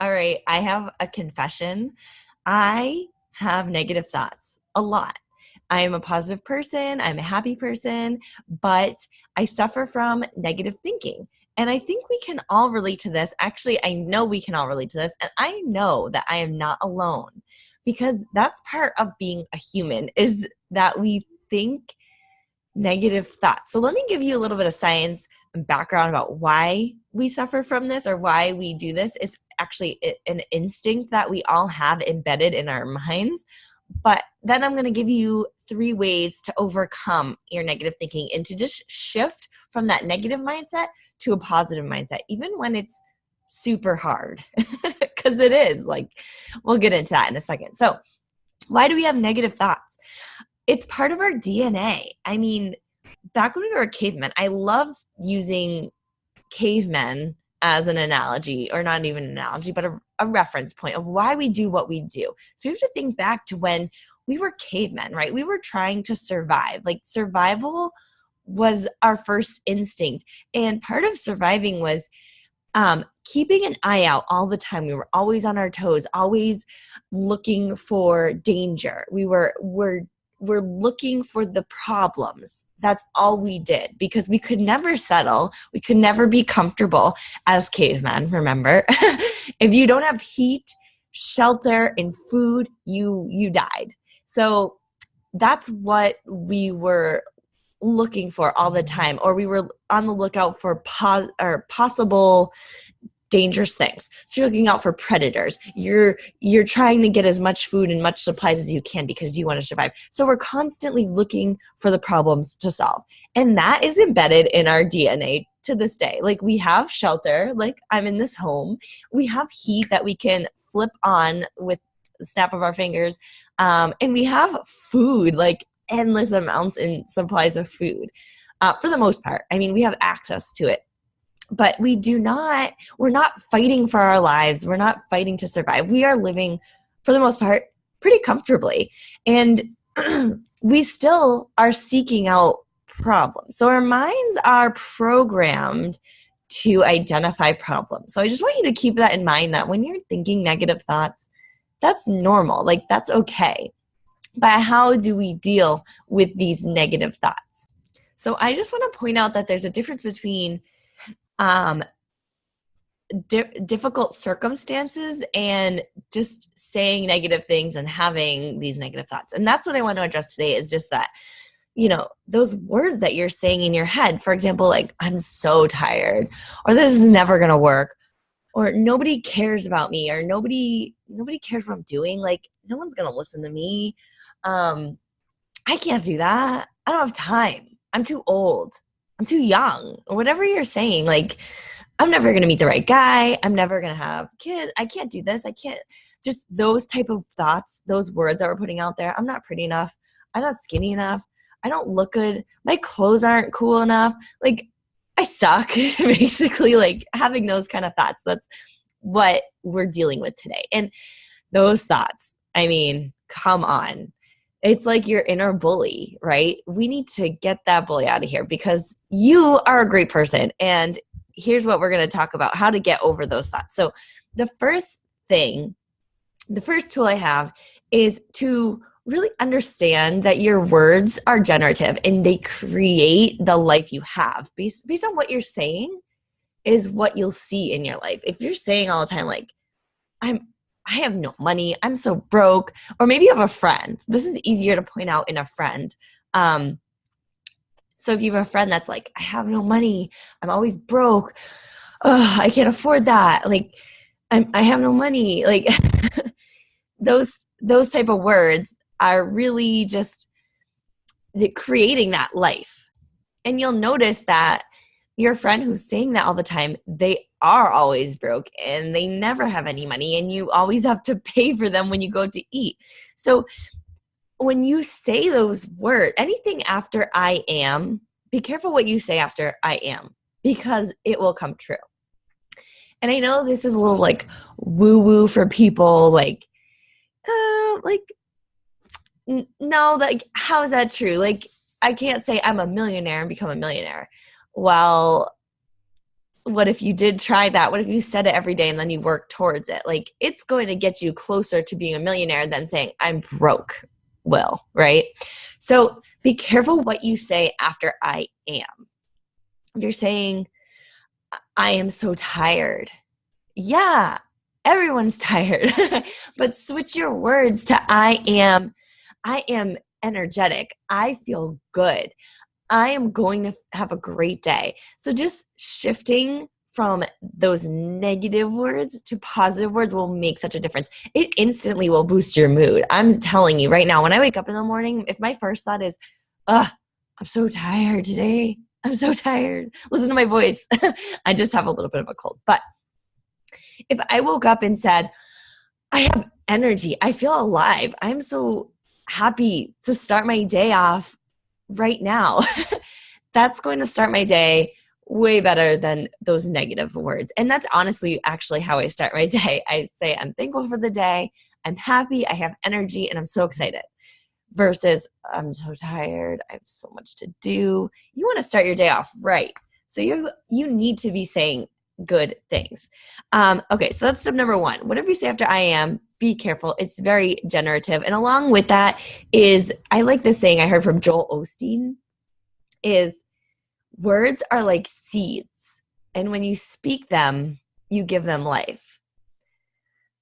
All right, I have a confession. I have negative thoughts a lot. I am a positive person, I'm a happy person, but I suffer from negative thinking. And I think we can all relate to this. Actually, I know we can all relate to this, and I know that I am not alone because that's part of being a human is that we think negative thoughts. So let me give you a little bit of science and background about why we suffer from this or why we do this. It's actually an instinct that we all have embedded in our minds. But then I'm going to give you 3 ways to overcome your negative thinking and to just shift from that negative mindset to a positive mindset, even when it's super hard, because it is. Like, we'll get into that in a second. So why do we have negative thoughts? It's part of our DNA. I mean, back when we were cavemen, I love using cavemen as an analogy, or not even an analogy, but a reference point of why we do what we do. So you have to think back to when we were cavemen, right? We were trying to survive. Like, survival was our first instinct. And part of surviving was keeping an eye out all the time. We were always on our toes, always looking for danger. We're looking for the problems. That's all we did because we could never settle. We could never be comfortable as cavemen, remember? If you don't have heat, shelter, and food, you died. So that's what we were looking for all the time, or we were on the lookout for possible dangerous things. So you're looking out for predators. You're trying to get as much food and much supplies as you can because you want to survive. So we're constantly looking for the problems to solve. And that is embedded in our DNA to this day. Like, we have shelter, like I'm in this home. We have heat that we can flip on with the snap of our fingers. And we have food, like endless amounts and supplies of food for the most part. I mean, we have access to it. But we're not fighting for our lives. We're not fighting to survive. We are living, for the most part, pretty comfortably. And we still are seeking out problems. So our minds are programmed to identify problems. So I just want you to keep that in mind, that when you're thinking negative thoughts, that's normal. Like, that's okay. But how do we deal with these negative thoughts? So I just want to point out that there's a difference between difficult circumstances and just saying negative things and having these negative thoughts. And that's what I want to address today, is just that, those words that you're saying in your head, for example, like, I'm so tired, or this is never going to work, or nobody cares about me, or nobody cares what I'm doing. Like, no one's going to listen to me. I can't do that. I don't have time. I'm too old. I'm too young, or whatever you're saying. Like, I'm never going to meet the right guy. I'm never going to have kids. I can't do this. I can't. Just those type of thoughts, those words that we're putting out there. I'm not pretty enough. I'm not skinny enough. I don't look good. My clothes aren't cool enough. Like, I suck, basically. Like, having those kind of thoughts. That's what we're dealing with today. And those thoughts, I mean, come on. It's like your inner bully, right? We need to get that bully out of here, because you are a great person. And here's what we're going to talk about: how to get over those thoughts. So the first tool I have is to really understand that your words are generative and they create the life you have. Based on what you're saying is what you'll see in your life. If you're saying all the time, like, I have no money, I'm so broke, or maybe you have a friend. This is easier to point out in a friend. So if you have a friend that's like, I have no money, I'm always broke, I can't afford that, like, I have no money, like, those type of words are really just creating that life. And you'll notice that your friend who's saying that all the time, they are always broke and they never have any money, and you always have to pay for them when you go to eat. So when you say those words, anything after I am, be careful what you say after I am, because it will come true. And I know this is a little like woo-woo for people, like, no, like, how is that true? Like, I can't say I'm a millionaire and become a millionaire. Well, what if you did try that? What if you said it every day and then you work towards it? Like, it's going to get you closer to being a millionaire than saying, I'm broke, Will, right? So be careful what you say after I am. If you're saying, I am so tired. Yeah, everyone's tired. But switch your words to I am energetic. I feel good. I am going to have a great day. So just shifting from those negative words to positive words will make such a difference. It instantly will boost your mood. I'm telling you right now, when I wake up in the morning, if my first thought is, ugh, I'm so tired today. I'm so tired. Listen to my voice. I just have a little bit of a cold. But if I woke up and said, I have energy, I feel alive, I'm so happy to start my day off right now, that's going to start my day way better than those negative words. And that's honestly actually how I start my day. I say, I'm thankful for the day, I'm happy, I have energy, and I'm so excited. Versus, I'm so tired, I have so much to do. You want to start your day off right. So you need to be saying good things. Okay, so that's step number one. Whatever you say after I am, be careful. It's very generative. And along with that is, I like this saying I heard from Joel Osteen, is words are like seeds. And when you speak them, you give them life.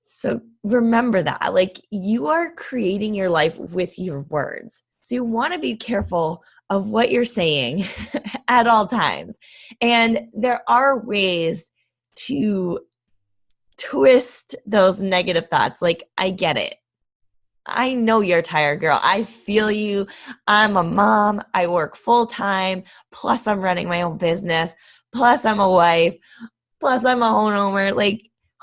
So remember that, like, you are creating your life with your words. So you want to be careful of what you're saying at all times. And there are ways to twist those negative thoughts. Like, I get it. I know you're tired, girl. I feel you. I'm a mom. I work full time. Plus, I'm running my own business. Plus, I'm a wife. Plus, I'm a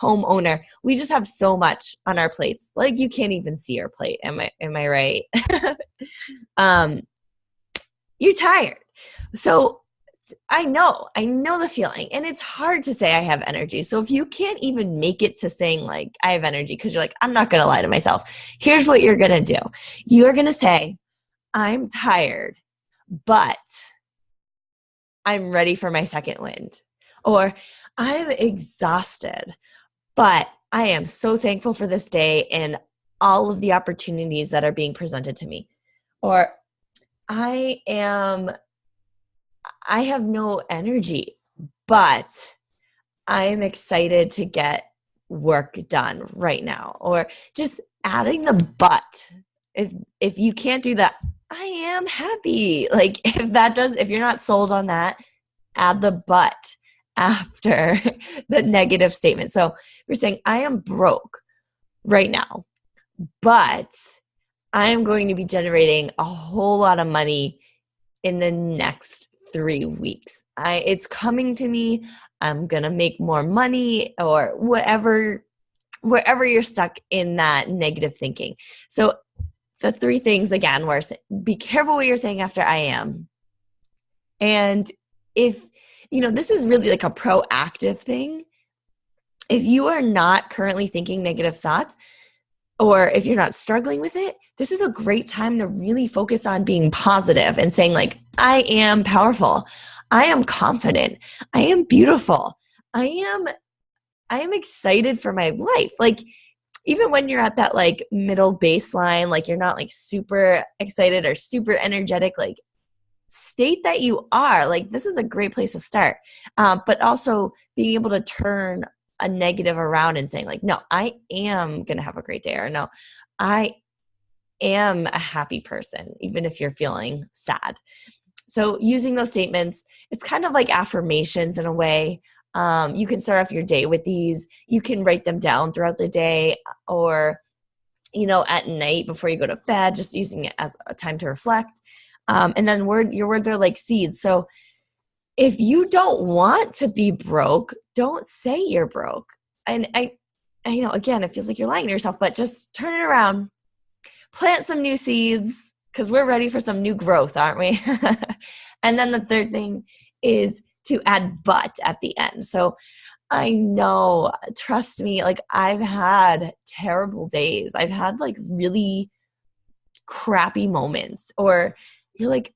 homeowner. We just have so much on our plates. Like, you can't even see our plate. Am I right? You're tired. So I know the feeling, and it's hard to say I have energy. So if you can't even make it to saying like I have energy because you're like, I'm not going to lie to myself. Here's what you're going to do. You're going to say, I'm tired, but I'm ready for my second wind. Or I'm exhausted, but I am so thankful for this day and all of the opportunities that are being presented to me. Or I have no energy, but I'm excited to get work done right now. Or just adding the but. If you can't do that, I am happy. Like, if you're not sold on that, add the but after the negative statement. So you're saying, I am broke right now, but I am going to be generating a whole lot of money in the next 3 weeks. It's coming to me. I'm going to make more money, or wherever you're stuck in that negative thinking. So the three things again were, be careful what you're saying after I am. And if, this is really like a proactive thing. If you are not currently thinking negative thoughts, or if you're not struggling with it, this is a great time to really focus on being positive and saying like, I am powerful. I am confident. I am beautiful. I am excited for my life. Like, even when you're at that like middle baseline, like you're not like super excited or super energetic, like state that you are. Like, this is a great place to start. But also being able to turn a negative around and saying like, no, I am going to have a great day, or no, I am a happy person, even if you're feeling sad. So using those statements, it's kind of like affirmations in a way. You can start off your day with these. You can write them down throughout the day, or, at night before you go to bed, just using it as a time to reflect. And then your words are like seeds. So if you don't want to be broke, don't say you're broke. And I again, it feels like you're lying to yourself, but just turn it around. Plant some new seeds, because we're ready for some new growth, aren't we? And then the third thing is to add but at the end. So I know, trust me, like, I've had terrible days. I've had like really crappy moments, or you're like,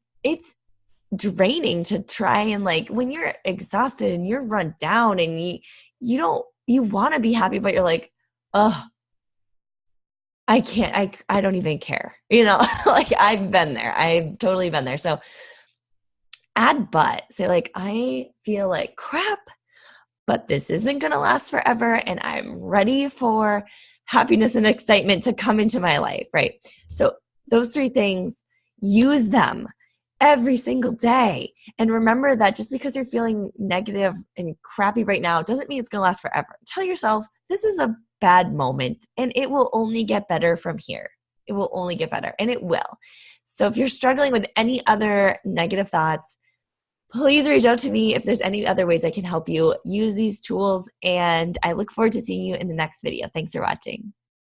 draining to try and like, when you're exhausted and you're run down and you want to be happy, but you're like, oh, I can't, I don't even care. Like I've been there. I've totally been there. So add but. Say like, I feel like crap, but this isn't going to last forever. And I'm ready for happiness and excitement to come into my life, right? So those three things, use them every single day. And remember that just because you're feeling negative and crappy right now doesn't mean it's going to last forever. Tell yourself this is a bad moment and it will only get better from here. It will only get better, and it will. So if you're struggling with any other negative thoughts, please reach out to me if there's any other ways I can help you use these tools. And I look forward to seeing you in the next video. Thanks for watching.